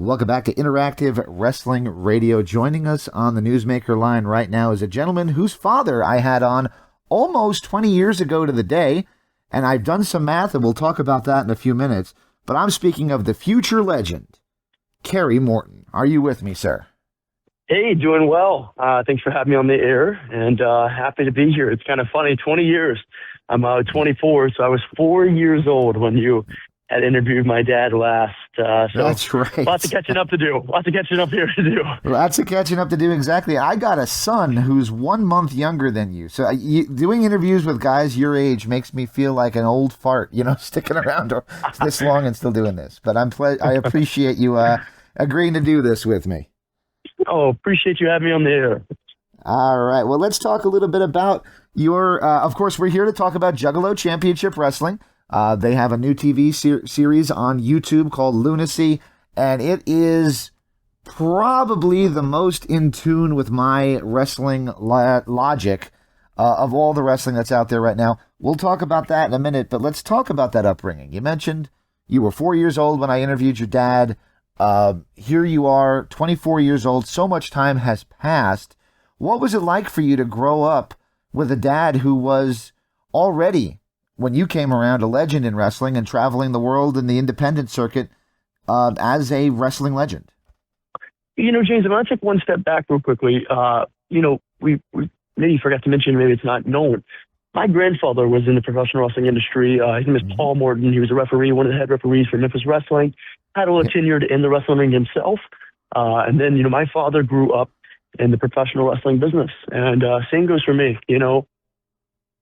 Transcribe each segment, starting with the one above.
Welcome back to Interactive Wrestling Radio. Joining us on the Newsmaker line right now is a gentleman whose father I had on almost 20 years ago to the day, and I've done some math, and we'll talk about that in a few minutes, but I'm speaking of the future legend, Kerry Morton. Are you with me, sir? Hey, doing well. Thanks for having me on the air, and happy to be here. It's kind of funny, 20 years. I'm 24, so I was 4 years old when you had interviewed my dad last. So that's right. Lots of catching up to do. Lots of catching up here to do. Lots of catching up to do, exactly. I got a son who's 1 month younger than you. So doing interviews with guys your age makes me feel like an old fart, sticking around this long and still doing this. But I appreciate you agreeing to do this with me. Oh, appreciate you having me on the air. All right. Well, let's talk a little bit about your, of course, we're here to talk about Juggalo Championship Wrestling. They have a new TV series on YouTube called Lunacy, and it is probably the most in tune with my wrestling logic of all the wrestling that's out there right now. We'll talk about that in a minute, but let's talk about that upbringing. You mentioned you were 4 years old when I interviewed your dad. Here you are, 24 years old. So much time has passed. What was it like for you to grow up with a dad who was already, when you came around, a legend in wrestling and traveling the world in the independent circuit as a wrestling legend? James, I'm going to take one step back real quickly. We maybe forgot to mention, maybe it's not known. My grandfather was in the professional wrestling industry. His name is Paul Morton. He was a referee, one of the head referees for Memphis Wrestling. Had a little tenure in the wrestling ring himself. And then, my father grew up in the professional wrestling business. And same goes for me.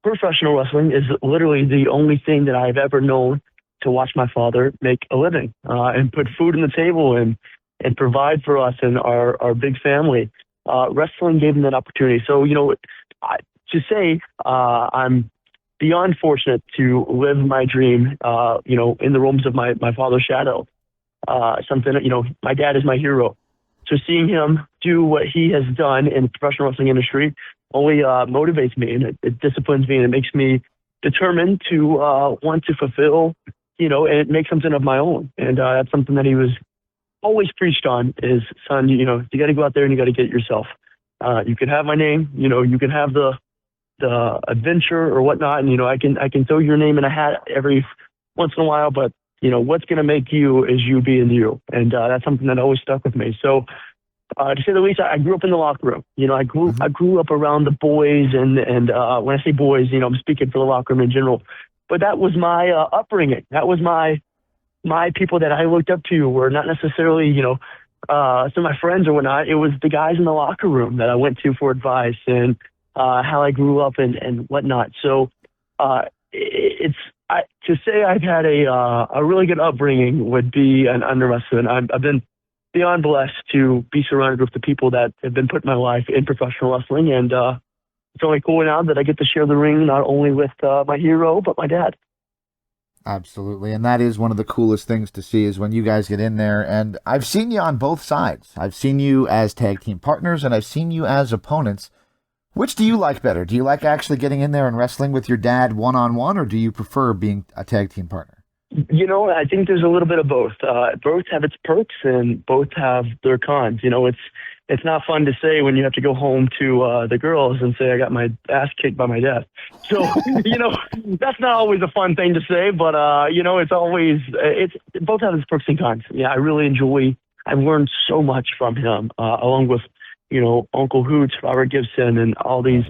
Professional wrestling is literally the only thing that I've ever known to watch my father make a living and put food on the table and provide for us and our big family. Wrestling gave him that opportunity. So, to say I'm beyond fortunate to live my dream, in the realms of my father's shadow. Something, my dad is my hero. So seeing him do what he has done in the professional wrestling industry only motivates me, and it disciplines me, and it makes me determined to want to fulfill, and make something of my own. And that's something that he was always preached on is, son, you got to go out there and you got to get it yourself. You can have my name, you can have the adventure or whatnot, and, I can throw your name in a hat every once in a while, but what's going to make you is you being you. And that's something that always stuck with me. So to say the least, I grew up in the locker room. I grew up around the boys. And when I say boys, I'm speaking for the locker room in general. But that was my upbringing. That was my people that I looked up to were not necessarily, some of my friends or whatnot. It was the guys in the locker room that I went to for advice and how I grew up and whatnot. So to say I've had a really good upbringing would be an underestimate. I've been beyond blessed to be surrounded with the people that have been put in my life in professional wrestling, and it's only cool now that I get to share the ring not only with my hero but my dad. Absolutely, and that is one of the coolest things to see is when you guys get in there, and I've seen you on both sides. I've seen you as tag team partners, and I've seen you as opponents. Which do you like better? Do you like actually getting in there and wrestling with your dad one-on-one, or do you prefer being a tag team partner? I think there's a little bit of both. Both have its perks and both have their cons. It's not fun to say when you have to go home to the girls and say, I got my ass kicked by my dad. So, that's not always a fun thing to say, but, both have its perks and cons. Yeah, I really enjoy, I've learned so much from him, along with, Uncle Hoots, Robert Gibson, and all his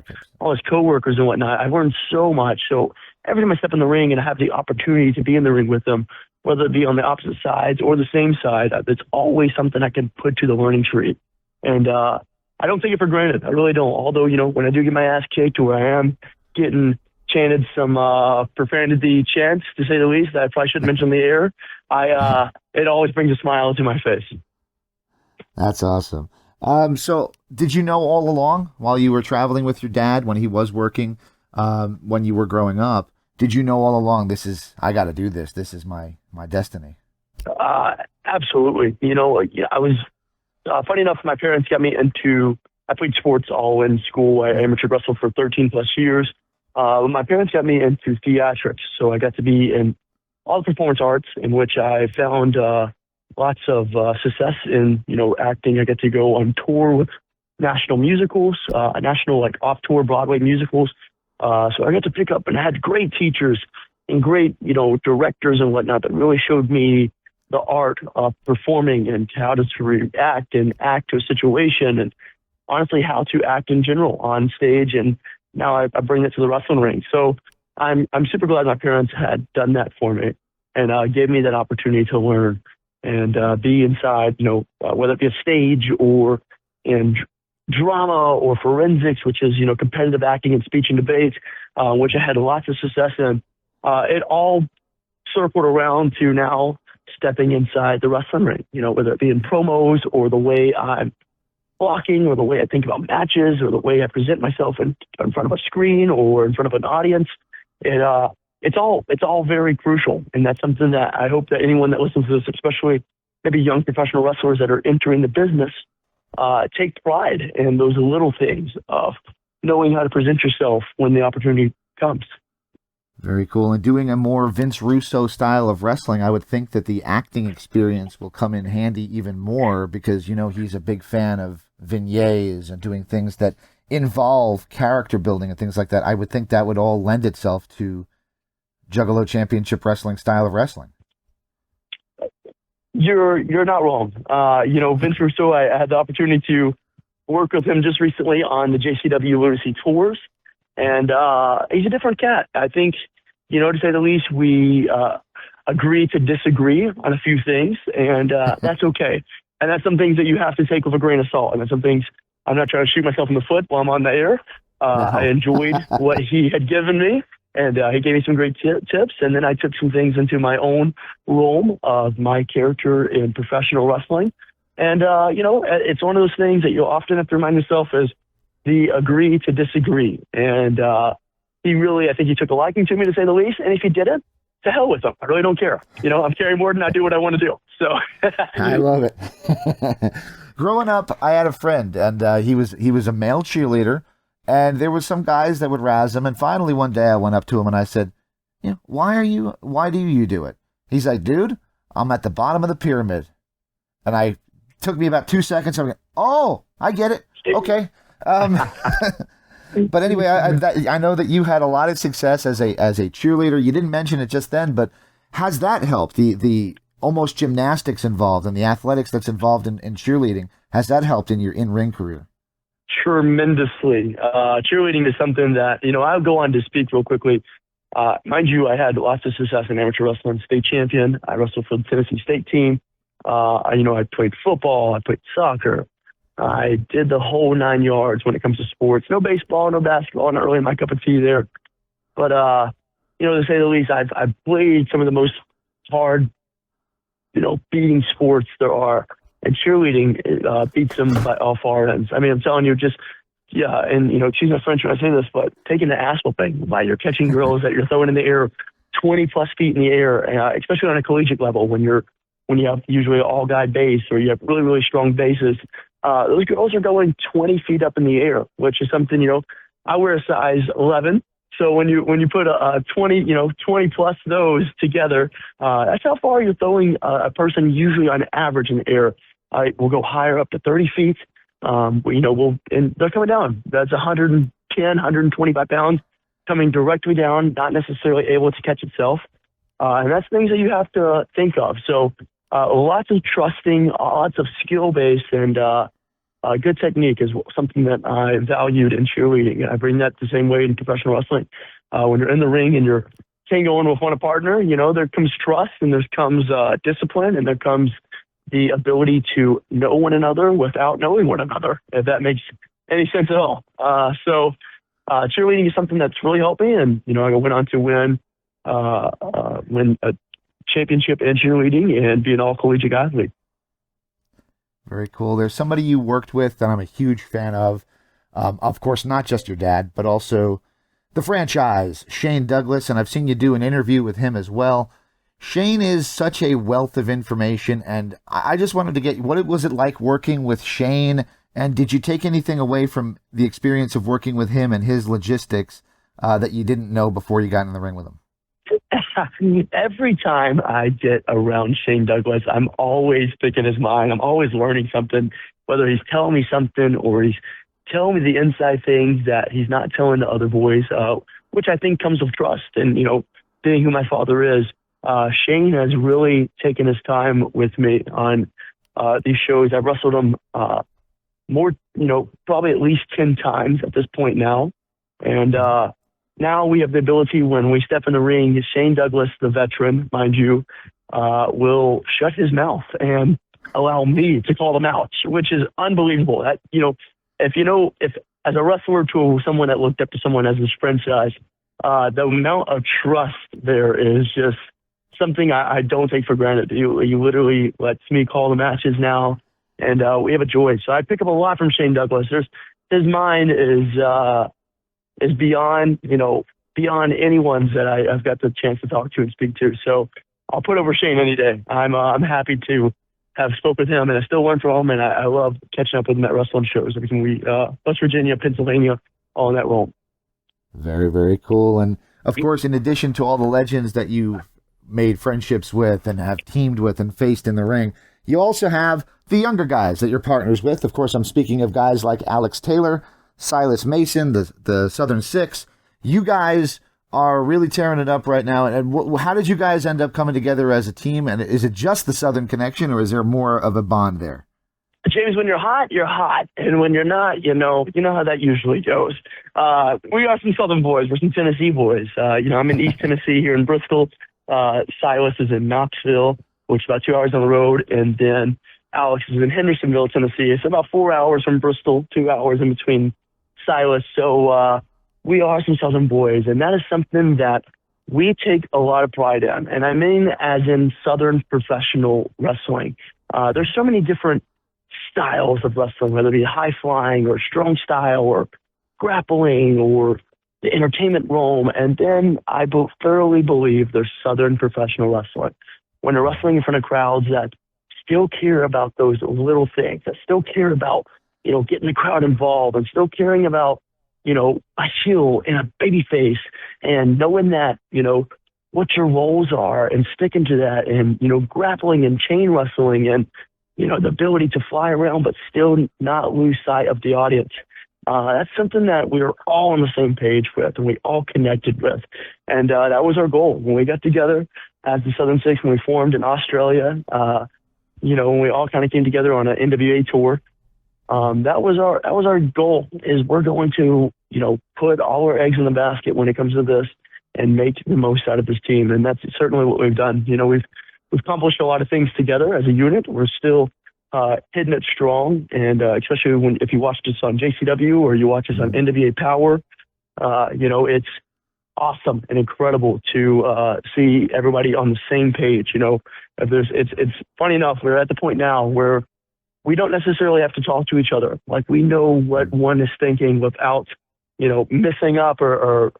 coworkers and whatnot. I've learned so much. So every time I step in the ring and I have the opportunity to be in the ring with them, whether it be on the opposite sides or the same side, it's always something I can put to the learning tree. And I don't take it for granted. I really don't. Although, when I do get my ass kicked or I am getting chanted some profanity chants, to say the least, that I probably shouldn't mention on the air, it always brings a smile to my face. That's awesome. So did you know all along while you were traveling with your dad when he was working, when you were growing up, did you know all along, I got to do this. This is my destiny? Absolutely. I was, funny enough, my parents got me into, I played sports all in school. I amateur wrestled for 13 plus years. My parents got me into theatrics. So I got to be in all the performance arts, in which I found lots of success in, acting. I get to go on tour with national musicals, national like off-tour Broadway musicals. So I got to pick up and had great teachers and great, directors and whatnot that really showed me the art of performing and how to react and act to a situation, and honestly how to act in general on stage. And now I bring it to the wrestling ring. So I'm super glad my parents had done that for me and gave me that opportunity to learn and be inside, whether it be a stage or in drama or forensics, which is, competitive acting and speech and debate, which I had lots of success in. It all circled around to now stepping inside the wrestling ring, whether it be in promos or the way I'm blocking or the way I think about matches or the way I present myself in front of a screen or in front of an audience. It's all very crucial. And that's something that I hope that anyone that listens to this, especially maybe young professional wrestlers that are entering the business, take pride in those little things of knowing how to present yourself when the opportunity comes. Very cool. And doing a more Vince Russo style of wrestling, I would think that the acting experience will come in handy even more because, he's a big fan of vignettes and doing things that involve character building and things like that. I would think that would all lend itself to Juggalo Championship Wrestling style of wrestling. You're not wrong. Vince Russo, I had the opportunity to work with him just recently on the JCW Lunacy tours. And he's a different cat. I think, to say the least, we agree to disagree on a few things, and that's okay. And that's some things that you have to take with a grain of salt. And that's some things I'm not trying to shoot myself in the foot while I'm on the air. No. I enjoyed what he had given me, and he gave me some great tips. And then I took some things into my own realm of my character in professional wrestling. And, it's one of those things that you'll often have to remind yourself is the agree to disagree. And he really, I think he took a liking to me, to say the least. And if he didn't, to hell with him. I really don't care. I'm Kerry Morton. I do what I want to do. So I love it. Growing up, I had a friend, and he was a male cheerleader, and there was some guys that would razz him. And finally, one day, I went up to him and I said, why do you do it? He's like, dude, I'm at the bottom of the pyramid. And it took me about 2 seconds. I'm like, oh, I get it. Okay. But anyway, I know that you had a lot of success as a cheerleader. You didn't mention it just then, but has that helped? The almost gymnastics involved and the athletics that's involved in cheerleading, has that helped in your in-ring career? Tremendously. Cheerleading is something that, I'll go on to speak real quickly. Mind you, I had lots of success in amateur wrestling, state champion. I wrestled for the Tennessee state team. I played football. I played soccer. I did the whole 9 yards when it comes to sports. No baseball, no basketball, not really my cup of tea there. But, to say the least, I've played some of the most hard, beating sports there are. And cheerleading beats them by all far ends. I mean, I'm telling you, excuse my French when I say this, but taking the ass whooping while you're catching girls that you're throwing in the air 20 plus feet in the air, especially on a collegiate level when you have usually all guy base or you have really, really strong bases. Those girls are going 20 feet up in the air, which is something, I wear a size 11. So when you put a 20 plus those together, that's how far you're throwing a person usually on average in the air. We'll go higher up to 30 feet. And they're coming down. That's 110, 125 pounds coming directly down, not necessarily able to catch itself. And that's things that you have to think of. So lots of trusting, lots of skill-based, and good technique is something that I valued in cheerleading. I bring that the same way in professional wrestling. When you're in the ring and you're tangoing with one partner, there comes trust and there comes discipline and there comes the ability to know one another without knowing one another, if that makes any sense at all. So cheerleading is something that's really helped me. And, I went on to win a championship in cheerleading and be an all-collegiate athlete. Very cool. There's somebody you worked with that I'm a huge fan of. Of course, not just your dad, but also the franchise, Shane Douglas, and I've seen you do an interview with him as well. Shane is such a wealth of information, and I just wanted to get, what was it like working with Shane, and did you take anything away from the experience of working with him and his logistics that you didn't know before you got in the ring with him? Every time I get around Shane Douglas, I'm always picking his mind. I'm always learning something, whether he's telling me something or he's telling me the inside things that he's not telling the other boys, which I think comes with trust. And, being who my father is, Shane has really taken his time with me on these shows. I've wrestled him more, probably at least 10 times at this point now. And now we have the ability, when we step in the ring, Shane Douglas, the veteran, mind you, will shut his mouth and allow me to call them out, which is unbelievable. That, if as a wrestler to someone that looked up to someone as his friend size, the amount of trust there is just something I don't take for granted. He literally lets me call the matches now, and we have a joy. So I pick up a lot from Shane Douglas. His mind is beyond, beyond anyone's that I've got the chance to talk to and speak to. So I'll put over Shane any day. I'm happy to have spoke with him, and I still learn from him, and I love catching up with him at wrestling shows. Because we, West Virginia, Pennsylvania, all in that realm. Very, very cool. And of course, in addition to all the legends that you made friendships with and have teamed with and faced in the ring, you also have the younger guys that you're partners with. Of course, I'm speaking of guys like Alex Taylor, Silas Mason, the Southern Six. You guys are really tearing it up right now. And how did you guys end up coming together as a team? And is it just the Southern connection, or is there more of a bond there? James, when you're hot, you're hot. And when you're not, you know how that usually goes. We are some Southern boys. We're some Tennessee boys. I'm in East Tennessee here in Bristol. Silas is in Knoxville, which is about 2 hours on the road. And then Alex is in Hendersonville, Tennessee. It's about 4 hours from Bristol, 2 hours in between Silas. So we are some Southern boys. And that is something that we take a lot of pride in. And I mean as in Southern professional wrestling. There's so many different styles of wrestling, whether it be high flying or strong style or grappling or the entertainment realm. And then I thoroughly believe there's Southern professional wrestling. When they're wrestling in front of crowds that still care about those little things, that still care about, getting the crowd involved, and still caring about, a heel and a baby face, and knowing that, what your roles are and sticking to that, and, grappling and chain wrestling and, the ability to fly around but still not lose sight of the audience. That's something that we were all on the same page with, and we all connected with. And that was our goal. When we got together as the Southern Six, when we formed in Australia, when we all kind of came together on an NWA tour, that was our goal, is we're going to, put all our eggs in the basket when it comes to this and make the most out of this team. And that's certainly what we've done. We've accomplished a lot of things together as a unit. We're still hitting it strong, and especially if you watch this on JCW or you watch this on NWA Power, it's awesome and incredible to see everybody on the same page. It's funny enough, we're at the point now where we don't necessarily have to talk to each other. Like, we know what one is thinking without, messing up or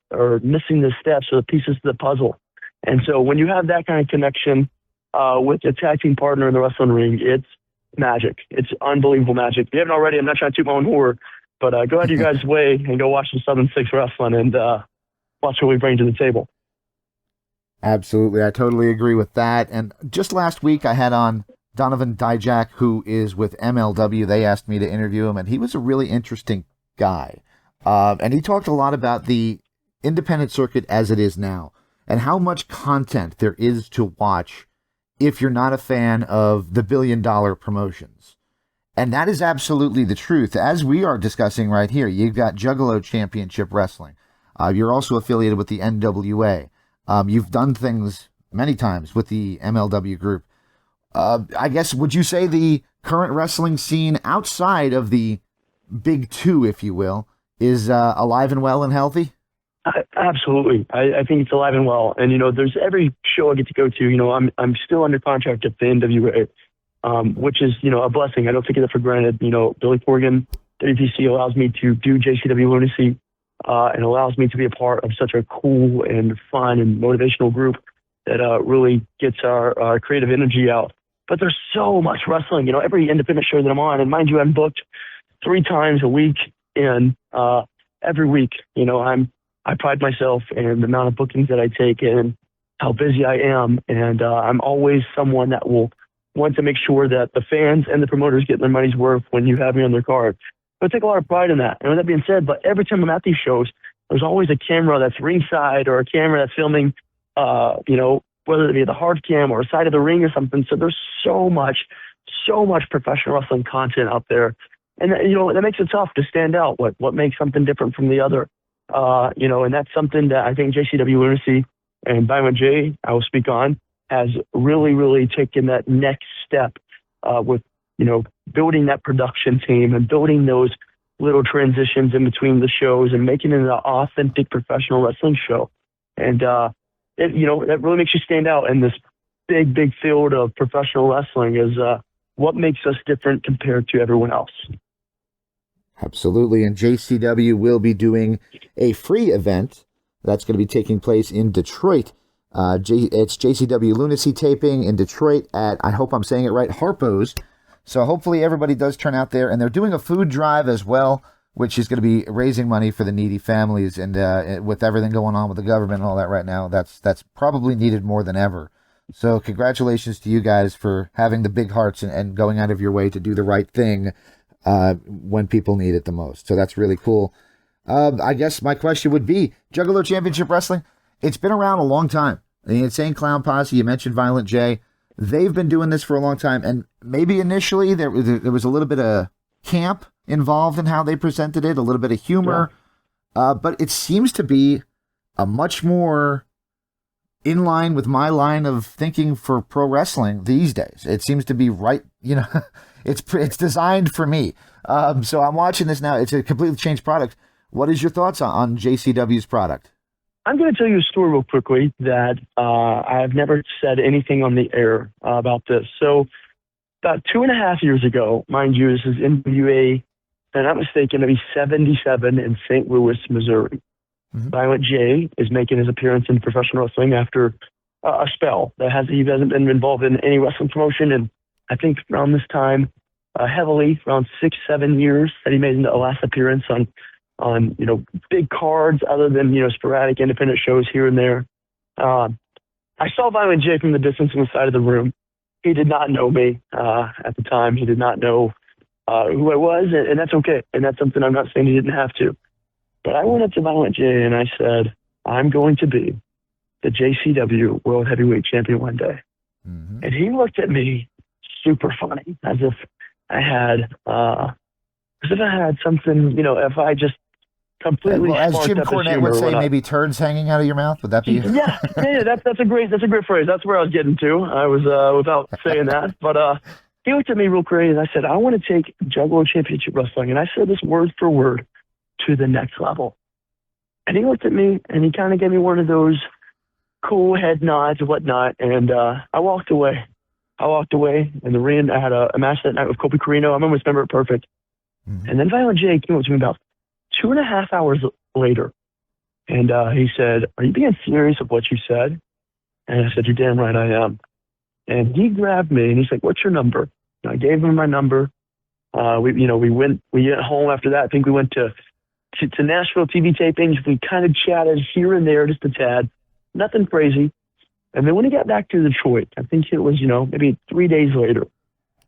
missing the steps or the pieces of the puzzle. And so when you have that kind of connection with a tag team partner in the wrestling ring, it's magic. It's unbelievable magic. If you haven't already, I'm not trying to toot my own horn, but go out of your guys' way and go watch the Southern Six wrestling and watch what we bring to the table. Absolutely. I totally agree with that. And just last week I had on Donovan Dijak, who is with MLW. They asked me to interview him, and he was a really interesting guy. And he talked a lot about the independent circuit as it is now and how much content there is to watch if you're not a fan of the billion-dollar promotions. And that is absolutely the truth. As we are discussing right here, you've got Juggalo Championship Wrestling. You're also affiliated with the NWA. You've done things many times with the MLW group. I guess, would you say the current wrestling scene outside of the big two, if you will, is alive and well and healthy? Absolutely. I think it's alive and well. And, there's every show I get to go to, I'm still under contract at the NWA, which is, a blessing. I don't take it for granted. Billy Corgan, WPC, allows me to do JCW Lunacy, and allows me to be a part of such a cool and fun and motivational group that really gets our creative energy out. But there's so much wrestling, every independent show that I'm on. And mind you, I'm booked 3 times a week, and every week, I pride myself in the amount of bookings that I take, and how busy I am, and I'm always someone that will want to make sure that the fans and the promoters get their money's worth when you have me on their card. So I take a lot of pride in that. And with that being said, but every time I'm at these shows, there's always a camera that's ringside or a camera that's filming, whether it be the hard cam or side of the ring or something. So there's so much professional wrestling content out there. And, that makes it tough to stand out. What makes something different from the other? And that's something that I think JCW Lunacy and Violent J, I will speak on, has really, really taken that next step with, building that production team and building those little transitions in between the shows and making it an authentic professional wrestling show. And, that really makes you stand out in this big, big field of professional wrestling is what makes us different compared to everyone else. Absolutely. And JCW will be doing a free event that's going to be taking place in Detroit. It's JCW Lunacy taping in Detroit at, I hope I'm saying it right, Harpo's. So hopefully everybody does turn out there. And they're doing a food drive as well, which is going to be raising money for the needy families. And with everything going on with the government and all that right now, that's probably needed more than ever. So congratulations to you guys for having the big hearts and going out of your way to do the right thing when people need it the most. So that's really cool. I guess my question would be, Juggalo Championship Wrestling, it's been around a long time. The Insane Clown Posse, you mentioned Violent J. They've been doing this for a long time, and maybe initially there was a little bit of camp involved in how they presented it, a little bit of humor, but it seems to be a much more in line with my line of thinking for pro wrestling these days. It seems to be right, it's designed for me. So I'm watching this now. It's a completely changed product. What is your thoughts on JCW's product? I'm going to tell you a story real quickly that I've never said anything on the air about this. So about 2.5 years ago, mind you, this is NWA, if I'm not mistaken, maybe 77 in St. Louis, Missouri. Mm-hmm. Violent J is making his appearance in professional wrestling after a spell. He hasn't been involved in any wrestling promotion, and I think around this time, heavily, around 6-7 years that he made a last appearance on big cards other than, sporadic independent shows here and there. I saw Violent J from the distance on the side of the room. He did not know me at the time. He did not know who I was, and that's okay. And that's something I'm not saying he didn't have to. But I went up to Violent J and I said, I'm going to be the JCW World Heavyweight Champion one day. Mm-hmm. And he looked at me super funny, as if I had something, if I just completely. Well, as Jim Cornette would say, maybe turds hanging out of your mouth. Would that be? Yeah. That's a great phrase. That's where I was getting to. I was without saying that, but he looked at me real crazy. And I said, I want to take Juggalo Championship Wrestling, and I said this word for word, to the next level. And he looked at me and he kind of gave me one of those cool head nods and whatnot. And I walked away. In the ring. I had a match that night with Kobe Carino. I almost remember it perfect. Mm-hmm. And then Violent J came up to me about 2.5 hours later. And he said, are you being serious of what you said? And I said, you're damn right I am. And he grabbed me and he's like, what's your number? And I gave him my number. We went home after that. I think we went to Nashville TV tapings. We kind of chatted here and there, just a tad, nothing crazy. And then when he got back to Detroit, I think it was, maybe 3 days later,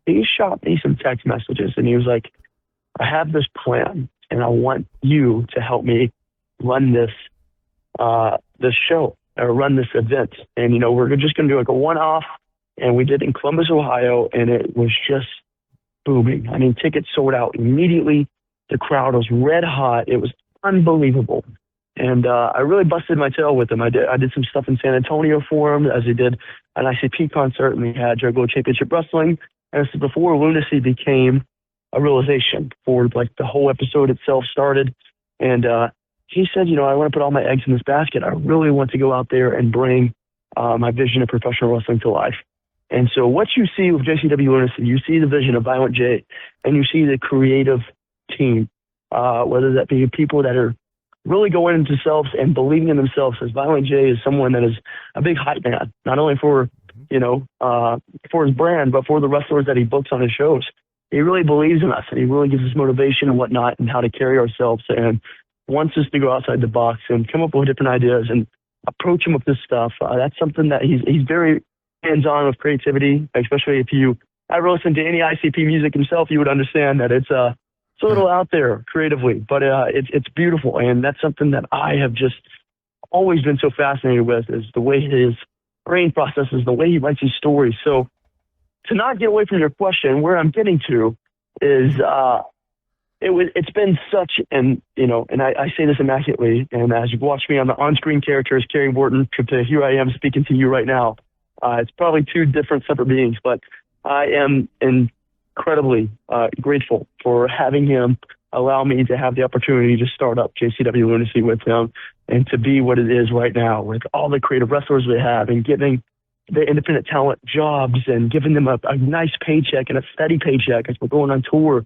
he shot me some text messages and he was like, I have this plan and I want you to help me run this show or run this event. And, we're just going to do like a one-off. And we did it in Columbus, Ohio, and it was just booming. I mean, tickets sold out immediately. The crowd was red hot. It was unbelievable. And I really busted my tail with him. I did some stuff in San Antonio for him, as he did an ICP concert, and we had Juggalo Championship Wrestling. And this is before Lunacy became a realization, before like the whole episode itself started. And he said, I want to put all my eggs in this basket. I really want to go out there and bring my vision of professional wrestling to life. And so what you see with JCW Lunacy, you see the vision of Violent J, and you see the creative team, whether that be people that are really going into themselves and believing in themselves. As Violent J is someone that is a big hype man, not only for for his brand, but for the wrestlers that he books on his shows. He really believes in us, and he really gives us motivation and whatnot, and how to carry ourselves, and wants us to go outside the box and come up with different ideas. And approach him with this stuff. That's something that he's very hands-on with creativity, especially if you ever listen to any ICP music himself, you would understand that it's a little out there creatively, but it's beautiful. And that's something that I have just always been so fascinated with, is the way his brain processes, the way he writes his stories. So to not get away from your question, where I'm getting to is it's been such an, and I say this immaculately, and as you've watched me on the on-screen character as Kerry Morton, to here I am speaking to you right now. It's probably two different separate beings, but I am incredibly grateful for having him allow me to have the opportunity to start up JCW Lunacy with him and to be what it is right now with all the creative wrestlers we have, and giving the independent talent jobs and giving them a nice paycheck and a steady paycheck as we're going on tour.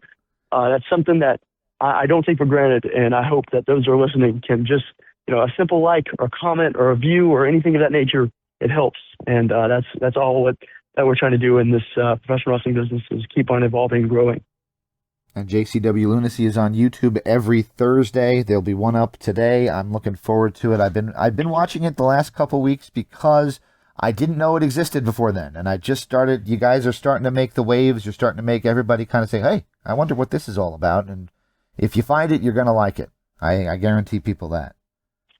That's something that I don't take for granted, and I hope that those who are listening can just, a simple like or comment or a view or anything of that nature, it helps. And that's all that we're trying to do in this professional wrestling business, is keep on evolving and growing. And JCW Lunacy is on YouTube every Thursday. There'll be one up today. I'm looking forward to it. I've been watching it the last couple weeks because I didn't know it existed before then, and I just started. You guys are starting to make the waves. You're starting to make everybody kind of say, "Hey, I wonder what this is all about." And if you find it, you're going to like it. I guarantee people that.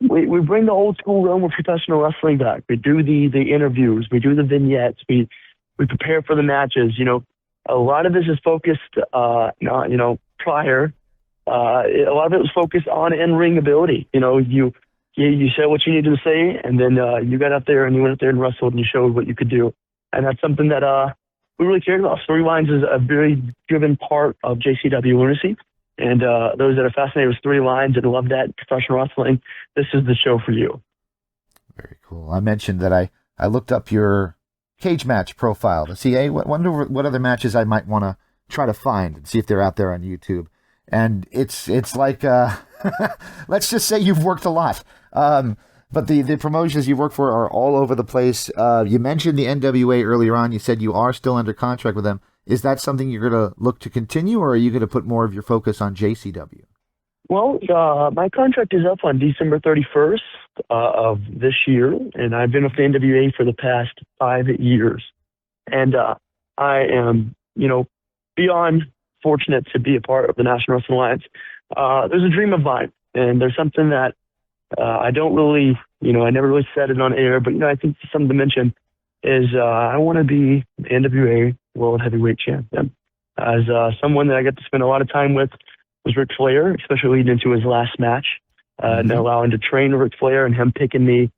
We bring the old school realm of professional wrestling back. We do the interviews. We do the vignettes. We prepare for the matches. A lot of this is focused, prior. A lot of it was focused on in-ring ability. You said what you needed to say, and then you got up there and you went up there and wrestled and you showed what you could do. And that's something that we really cared about. Storylines is a very driven part of JCW Lunacy. And those that are fascinated with storylines and love that professional wrestling, this is the show for you. Very cool. I mentioned that I looked up your cage match profile to see, hey, wonder what other matches I might want to try to find and see if they're out there on YouTube. And it's like, let's just say you've worked a lot. But the promotions you work for are all over the place. You mentioned the NWA earlier on. You said you are still under contract with them. Is that something you're going to look to continue, or are you going to put more of your focus on JCW? Well, my contract is up on December 31st of this year, and I've been with the NWA for the past 5 years. And I am, beyond fortunate to be a part of the National Wrestling Alliance. There's a dream of mine, and there's something that I don't really, I never really said it on air, but, I think something to mention is I want to be the NWA World Heavyweight Champion. As someone that I got to spend a lot of time with was Ric Flair, especially leading into his last match, and allowing to train Ric Flair and him picking me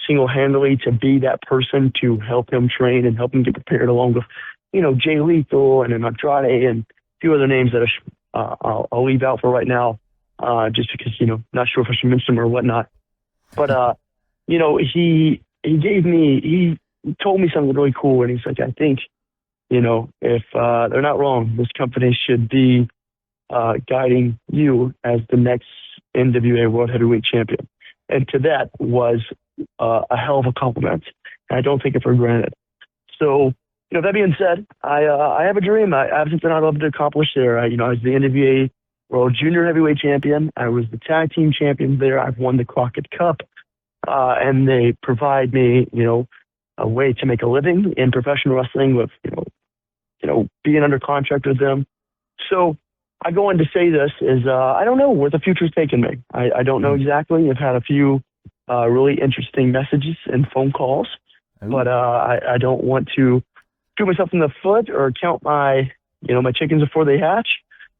single-handedly to be that person to help him train and help him get prepared, along with, Jay Lethal and Andrade and a few other names that I'll leave out for right now, just because, not sure if I should mention them or whatnot. But, he told me something really cool, and he's like, I think, if they're not wrong, this company should be guiding you as the next NWA World Heavyweight Champion. And to that was a hell of a compliment. And I don't take it for granted. So, that being said, I have a dream. I have something I'd love to accomplish there. I was the NWA World Junior Heavyweight Champion. I was the tag team champion there. I've won the Crockett Cup. And they provide me, a way to make a living in professional wrestling with, being under contract with them. So I go on to say this is, I don't know where the future's taking me. I don't know exactly. I've had a few really interesting messages and phone calls, but I don't want to shoot myself in the foot or count my chickens before they hatch.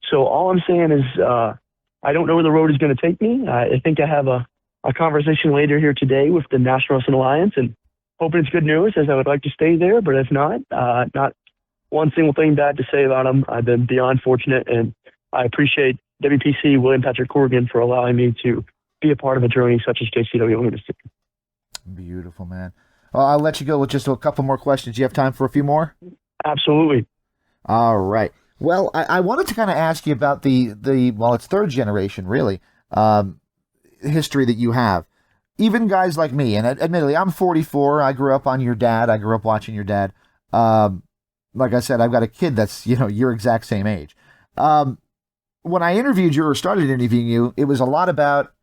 So all I'm saying is I don't know where the road is going to take me. I think I have a conversation later here today with the National Wrestling Alliance, and hoping it's good news, as I would like to stay there. But if not, not one single thing bad to say about them. I've been beyond fortunate, and I appreciate WPC, William Patrick Corrigan, for allowing me to be a part of a journey such as JCW Lunacy. Beautiful, man. Well, I'll let you go with just a couple more questions. Do you have time for a few more? Absolutely. All right. Well, I wanted to kind of ask you about the it's third generation, really, history that you have. Even guys like me, and admittedly, I'm 44. I grew up on your dad. I grew up watching your dad. Like I said, I've got a kid that's, your exact same age. When I interviewed you or started interviewing you, it was a lot about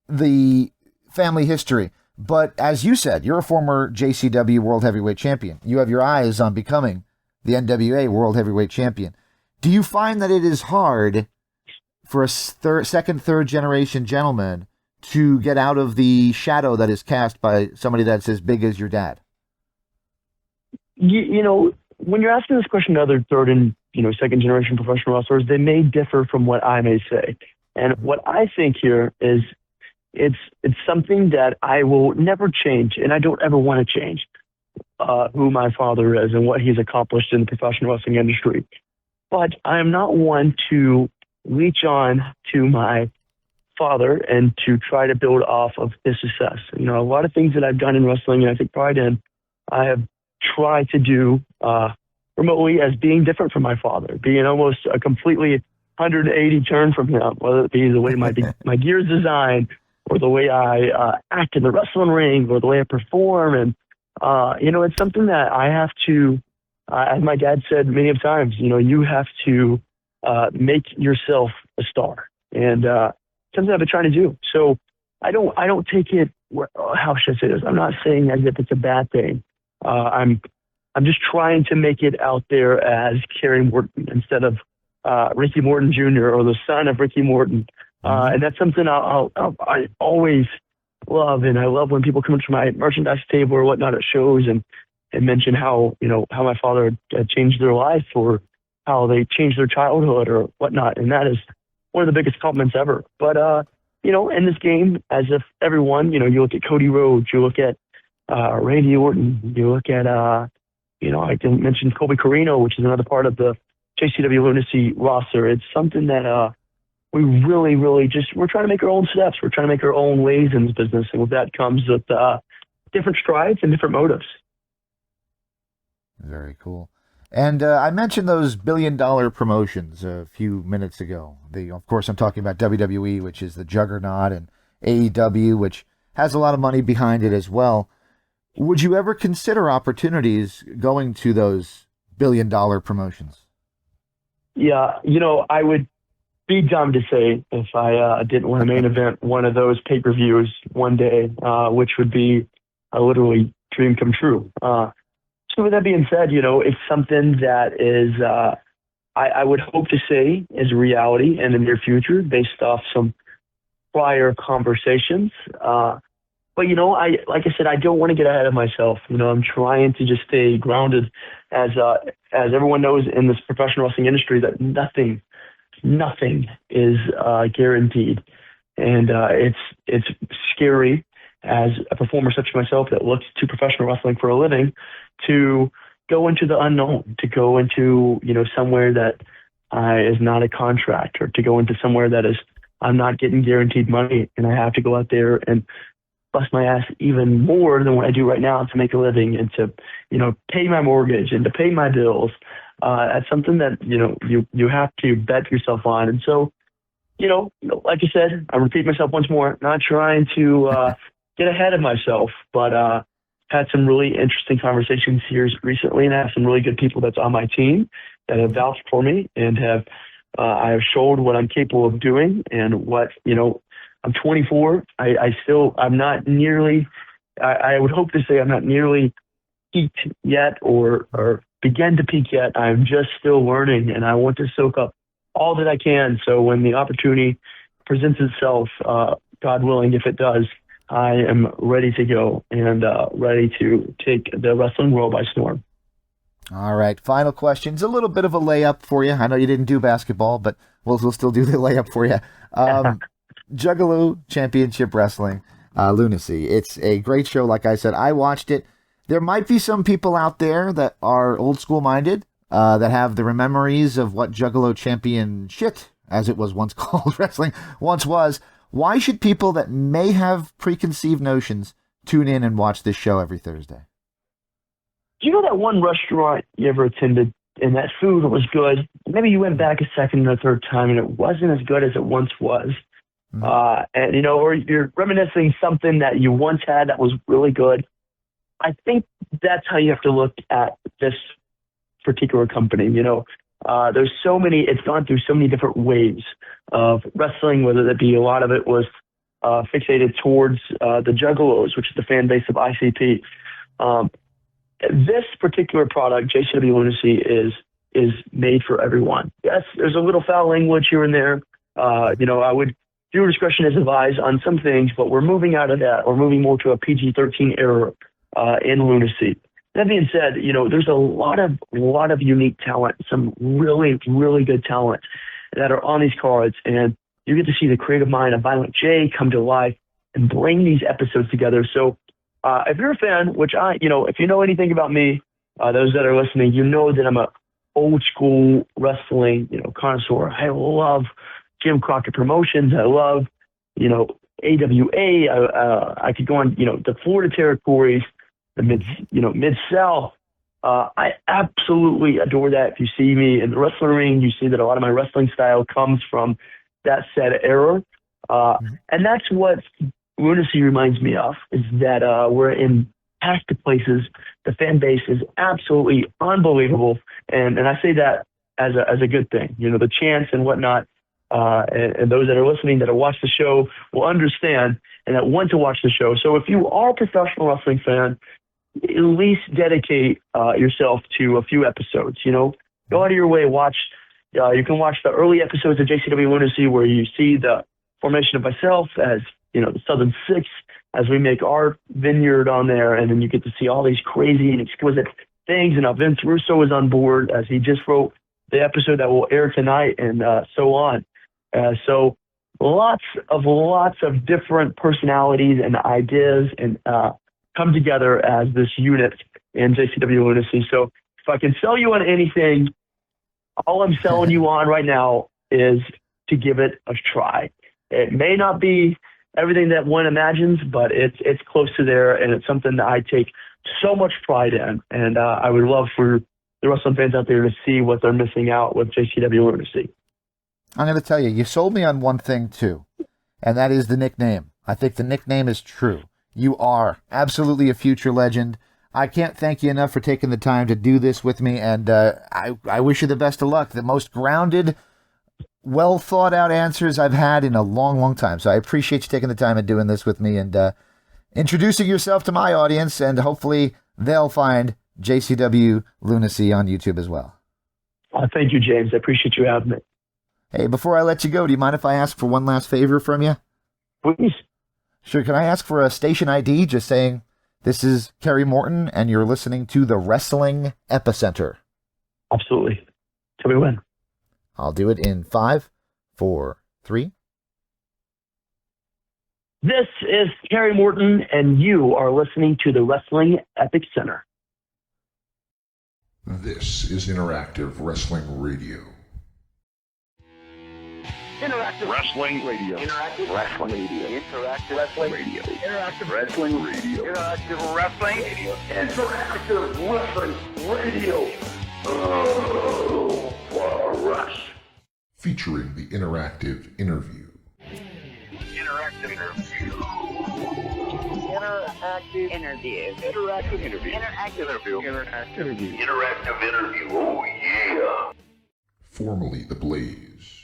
the family history. But as you said, you're a former JCW World Heavyweight Champion. You have your eyes on becoming the NWA World Heavyweight Champion. Do you find that it is hard for a second, third generation gentleman to get out of the shadow that is cast by somebody that's as big as your dad? You know, when you're asking this question to other third and, second generation professional wrestlers, they may differ from what I may say. And what I think here is it's something that I will never change, and I don't ever want to change who my father is and what he's accomplished in the professional wrestling industry. But I am not one to reach on to my father and to try to build off of his success. A lot of things that I've done in wrestling and I take pride in, I have tried to do remotely as being different from my father, being almost a completely 180 turn from him, whether it be the way my gear is designed or the way I act in the wrestling ring or the way I perform. And, it's something that I have to, as my dad said many of times, you have to make yourself a star. And something I've been trying to do. So I don't take it, how should I say this? I'm not saying as if it's a bad thing. I'm just trying to make it out there as Kerry Morton instead of Ricky Morton Jr. or the son of Ricky Morton. And that's something I always love. And I love when people come to my merchandise table or whatnot at shows and mention how my father had changed their life or how they changed their childhood or whatnot. And that is one of the biggest compliments ever. But, in this game, as if everyone, you look at Cody Rhodes, you look at Randy Orton, you look at, I didn't mention Colby Carino, which is another part of the JCW Lunacy roster. It's something that we really, really we're trying to make our own steps. We're trying to make our own ways in this business. And with that comes with different strides and different motives. Very cool. And I mentioned those billion-dollar promotions a few minutes ago. Of course, I'm talking about WWE, which is the juggernaut, and AEW, which has a lot of money behind it as well. Would you ever consider opportunities going to those billion-dollar promotions? Yeah, I would be dumb to say if I didn't want to main event one of those pay-per-views one day, which would be a literally dream come true. So with that being said, it's something that is, I would hope to say is a reality in the near future based off some prior conversations. But, like I said, I don't want to get ahead of myself. I'm trying to just stay grounded as everyone knows in this professional wrestling industry that nothing is guaranteed. And it's scary as a performer such as myself that looks to professional wrestling for a living to go into the unknown, to go into, somewhere that is not a contract, or to go into somewhere that is, I'm not getting guaranteed money and I have to go out there and bust my ass even more than what I do right now to make a living and to, pay my mortgage and to pay my bills. That's something that, you have to bet yourself on. And so, like you said, I repeat myself once more, not trying to get ahead of myself, but had some really interesting conversations here recently, and I have some really good people that's on my team that have vouched for me and I have showed what I'm capable of doing and what, I'm 24. I'm not nearly, I would hope to say I'm not nearly peaked yet or began to peak yet. I'm just still learning, and I want to soak up all that I can. So when the opportunity presents itself, God willing, if it does, I am ready to go and ready to take the wrestling world by storm. All right. Final question. It's a little bit of a layup for you. I know you didn't do basketball, but we'll still do the layup for you. Juggalo Championship Wrestling, Lunacy. It's a great show. Like I said, I watched it. There might be some people out there that are old school minded, that have the memories of what Juggalo Champion shit, as it was once called, wrestling once was. Why should people that may have preconceived notions tune in and watch this show every Thursday? Do you know that one restaurant you ever attended and that food was good? Maybe you went back a second or third time and it wasn't as good as it once was. Mm-hmm. Or you're reminiscing something that you once had that was really good. I think that's how you have to look at this particular company. There's so many, it's gone through so many different waves of wrestling, whether that be a lot of it was fixated towards the Juggalos, which is the fan base of ICP. This particular product, JCW Lunacy, is made for everyone. Yes, there's a little foul language here and there. I would viewer discretion is advised on some things, but we're moving out of that. We're moving more to a PG-13 era in Lunacy. That being said, there's a lot of unique talent, some really, really good talent that are on these cards, and you get to see the creative mind of Violent J come to life and bring these episodes together. So if you're a fan, which if you know anything about me, those that are listening, you know that I'm a old school wrestling, connoisseur. I love Jim Crockett Promotions. I love, AWA. I could go on, the Florida territories, the Mid-South. I absolutely adore that. If you see me in the wrestling ring, you see that a lot of my wrestling style comes from that said era. And that's what Lunacy reminds me of, is that we're in packed places. The fan base is absolutely unbelievable. And I say that as a good thing. The chants and whatnot, and those that are listening that have watched the show will understand and that want to watch the show. So if you are a professional wrestling fan, at least dedicate yourself to a few episodes. Go out of your way, watch. You can watch the early episodes of JCW Lunacy where you see the formation of myself as the Southern Six, as we make our vineyard on there, and then you get to see all these crazy and exquisite things. And now Vince Russo is on board as he just wrote the episode that will air tonight, and so on. So lots of different personalities and ideas and come together as this unit in JCW Lunacy. So if I can sell you on anything, all I'm selling you on right now is to give it a try. It may not be everything that one imagines, but it's close to there, and it's something that I take so much pride in. And I would love for the wrestling fans out there to see what they're missing out with JCW Lunacy. I'm going to tell you sold me on one thing too, and that is the nickname. I think the nickname is true. You are absolutely a future legend. I can't thank you enough for taking the time to do this with me, and I wish you the best of luck. The most grounded, well thought out answers I've had in a long, long time. So I appreciate you taking the time and doing this with me and introducing yourself to my audience, and hopefully they'll find JCW Lunacy on YouTube as well. Thank you, James. I appreciate you having me. Hey, before I let you go, do you mind if I ask for one last favor from you? Please. Sure. Can I ask for a station ID just saying this is Kerry Morton and you're listening to the Wrestling Epicenter? Absolutely. Tell me when. I'll do it in 5, 4, 3. This is Kerry Morton, and you are listening to the Wrestling Epicenter. This is Interactive Wrestling Radio. Interactive Wrestling Radio. Interactive Wrestling Radio. Interactive Wrestling Radio. Interactive Wrestling Radio. Interactive Wrestling Radio. Interactive Wrestling Radio. Oh, rush. Featuring the interactive interview. Interactive interview. Interactive interview. Interactive interview. Interactive interview. Interactive interview. Interactive interview. Oh, yeah. Formerly The Blaze.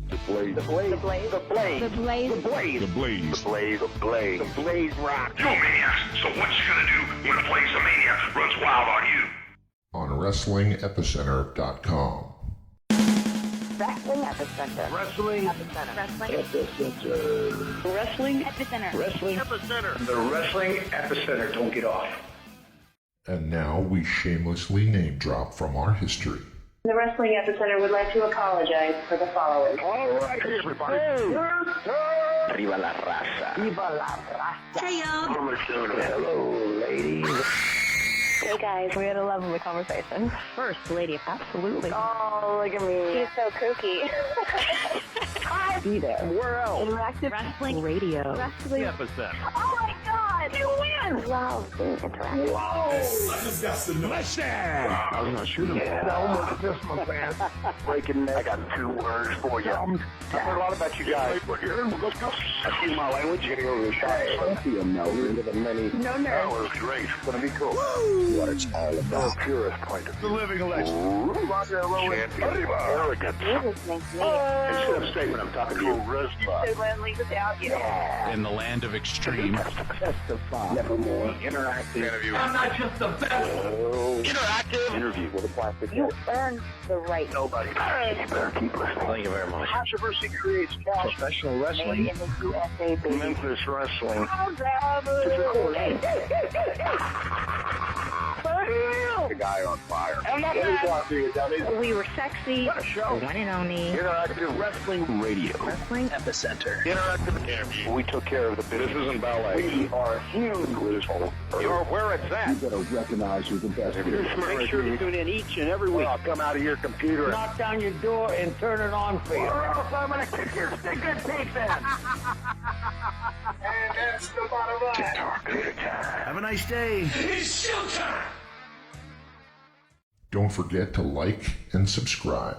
The Blaze. The Blaze. The Blaze. The Blaze. The Blaze. The Blaze. The Blaze. The Blaze. The Blaze. The Blaze rock. Yo, Maniacs, so what you gonna do when the Blaze of Maniacs runs wild on you? On WrestlingEpicenter.com. Wrestling Epicenter. Wrestling Epicenter. Wrestling Epicenter. Wrestling Epicenter. Wrestling Epicenter. The Wrestling Epicenter. Don't get off. And now we shamelessly name drop from our history. The Wrestling Epicenter would like to apologize for the following. All right, everybody. Arriba la raza. Viva la raza. Hey, y'all. Hello, ladies. Hey, guys. We had a lovely conversation. First lady. Absolutely. Oh, look at me. She's so kooky. Be there. Where else? Interactive Wrestling Radio. Wrestling Epicenter. Oh, my God. what? You win! Love being interactive. I was not shooting. Yeah, I almost missed my pants. Breaking neck. I got 2 words for you. I've heard a lot about you guys. Let's go. Excuse my language. Getting over the shot. See him now. We're into the many. No nerves. That was great. It's going to be cool. Woo! What it's all about. The purest point of view. The living legend. Arrogant. You're listening to me. Instead of statement, I'm talking to you. Charisma. So lonely without you. In the land of extreme. Testify. Nevermore. Interactive interview. I'm not just the best. Interactive interview with a plastic You head. earned the right. Nobody. You better keep listening. Thank you very much. Controversy creates chaos. Professional wrestling. Made in the USA, baby. Memphis wrestling. The guy on fire. I'm not We were sexy. What a show. The one and only. Interactive Wrestling Radio. Wrestling Epicenter. Interactive interview. We took care of the business. This isn't ballet. We are huge with this whole. You're where it's at. You better recognize who's the best. Make sure to tune in each and every week. I'll come out of your computer. Knock down your door and turn it on for you. Or else I'm going to kick your stinking teeth in. And that's the bottom line. Have a nice day. Don't forget to like and subscribe.